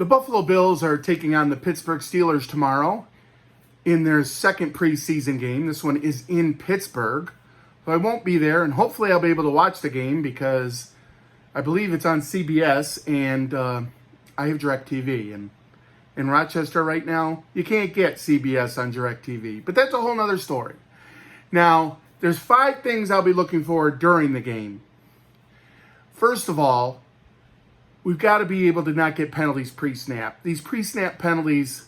The Buffalo Bills are taking on the Pittsburgh Steelers tomorrow in their second preseason game. This one is in Pittsburgh. So I won't be there, and hopefully I'll be able to watch the game because I believe it's on CBS, and I have DirecTV. And in Rochester right now, you can't get CBS on DirecTV. But that's a whole nother story. Now, there's 5 things I'll be looking for during the game. First of all, we've got to be able to not get penalties pre-snap. These pre-snap penalties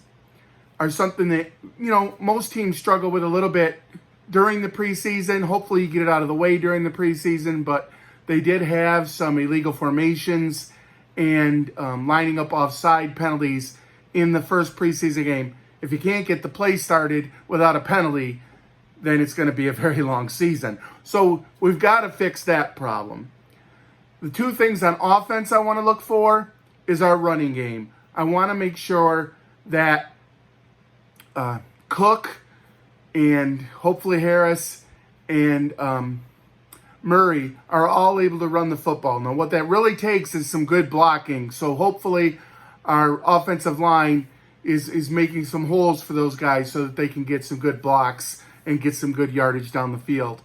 are something that, most teams struggle with a little bit during the preseason. Hopefully you get it out of the way during the preseason, but they did have some illegal formations and lining up offside penalties in the first preseason game. If you can't get the play started without a penalty, then it's going to be a very long season. So we've got to fix that problem. The 2 things on offense I want to look for is our running game. I want to make sure that Cook and hopefully Harris and Murray are all able to run the football. Now, what that really takes is some good blocking. So hopefully our offensive line is making some holes for those guys so that they can get some good blocks and get some good yardage down the field.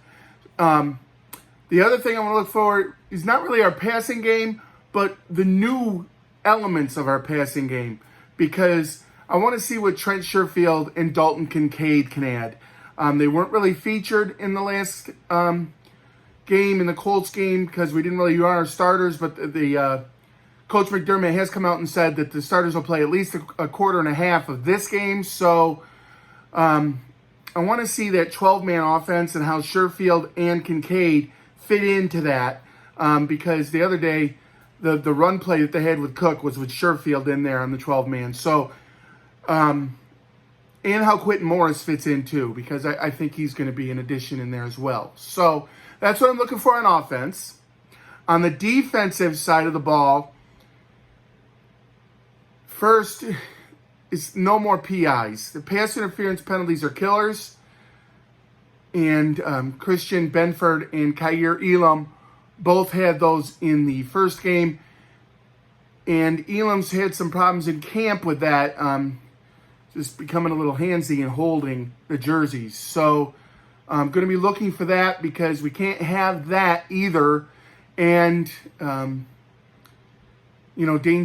The other thing I want to look for is not really our passing game, but the new elements of our passing game, because I want to see what Trent Sherfield and Dalton Kincaid can add. They weren't really featured in the last game, in the Colts game, because we didn't really use our starters, but the Coach McDermott has come out and said that the starters will play at least a quarter and a half of this game. So I want to see that 12-man offense and how Sherfield and Kincaid fit into that, because the other day the run play that they had with Cook was with Sherfield in there on the 12-man. So, and how Quentin Morris fits in too, because I think he's going to be an addition in there as well. So that's what I'm looking for on offense. On the defensive side of the ball, first is no more PIs. The pass interference penalties are killers. And Christian Benford and Kaiir Elam both had those in the first game. And Elam's had some problems in camp with that, just becoming a little handsy and holding the jerseys. So I'm going to be looking for that because we can't have that either. And, Dane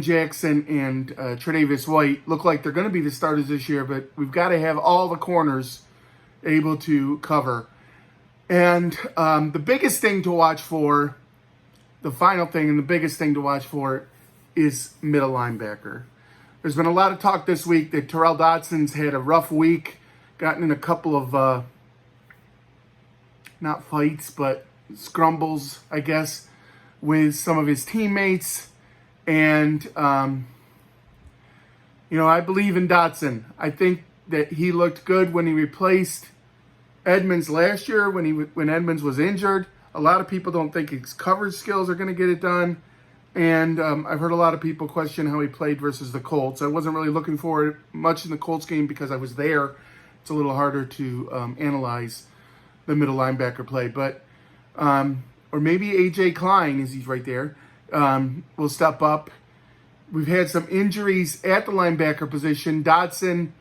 Jackson and Tre'Davious White look like they're going to be the starters this year, but we've got to have all the corners able to cover. And the biggest thing to watch for, the final thing and the biggest thing to watch for is middle linebacker. There's been a lot of talk this week that Terrell Dotson's had a rough week, gotten in a couple of, not fights, but scrumbles, I guess, with some of his teammates. And, I believe in Dotson. I think that he looked good when he replaced Edmonds last year when Edmonds was injured. A lot of people don't think his coverage skills are going to get it done. And I've heard a lot of people question how he played versus the Colts. I wasn't really looking for it much in the Colts game because I was there. It's a little harder to analyze the middle linebacker play. But, or maybe A.J. Klein, as he's right there, will step up. We've had some injuries at the linebacker position. Dotson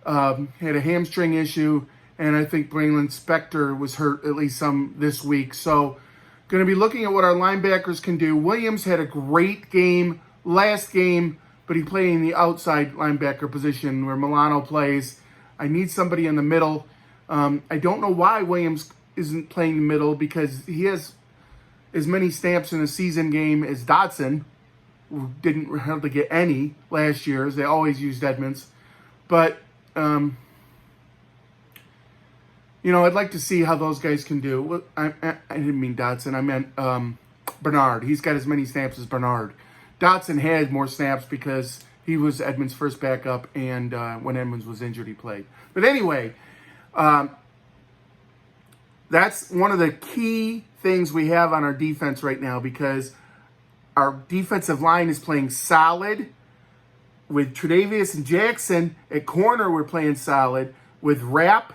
had a hamstring issue. And I think Braylon Spector was hurt at least some this week. So going to be looking at what our linebackers can do. Williams had a great game last game, but he played in the outside linebacker position where Milano plays. I need somebody in the middle. I don't know why Williams isn't playing the middle because he has as many snaps in a season game as Dotson, who didn't hardly get any last year, as they always used Edmonds. But I'd like to see how those guys can do. I didn't mean Dotson. I meant Bernard. He's got as many snaps as Bernard. Dotson had more snaps because he was Edmonds' first backup, and when Edmonds was injured, he played. But anyway, that's one of the key things we have on our defense right now because our defensive line is playing solid. With Tre'Davious and Jackson at corner, we're playing solid. With Rapp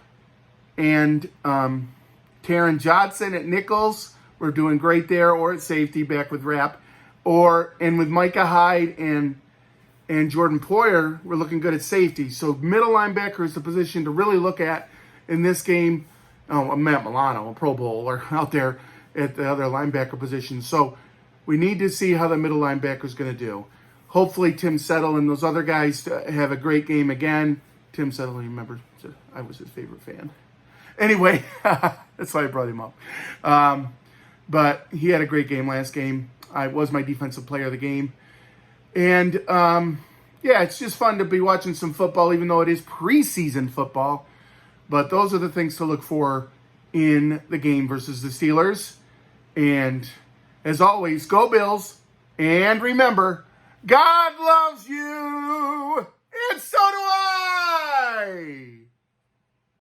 and Taron Johnson at nickels, we're doing great there, or at safety back with Rapp. And with Micah Hyde and and Jordan Poyer were looking good at safety. So middle linebacker is the position to really look at in this game. Oh, Matt Milano, a Pro Bowler, out there at the other linebacker position. So we need to see how the middle linebacker is going to do. Hopefully Tim Settle and those other guys have a great game again. Tim Settle, remember, I was his favorite fan. Anyway, that's why I brought him up. But he had a great game last game. I was my defensive player of the game. And, yeah, it's just fun to be watching some football, even though it is preseason football. But those are the things to look for in the game versus the Steelers. And as always, go Bills. And remember, God loves you. And so do I.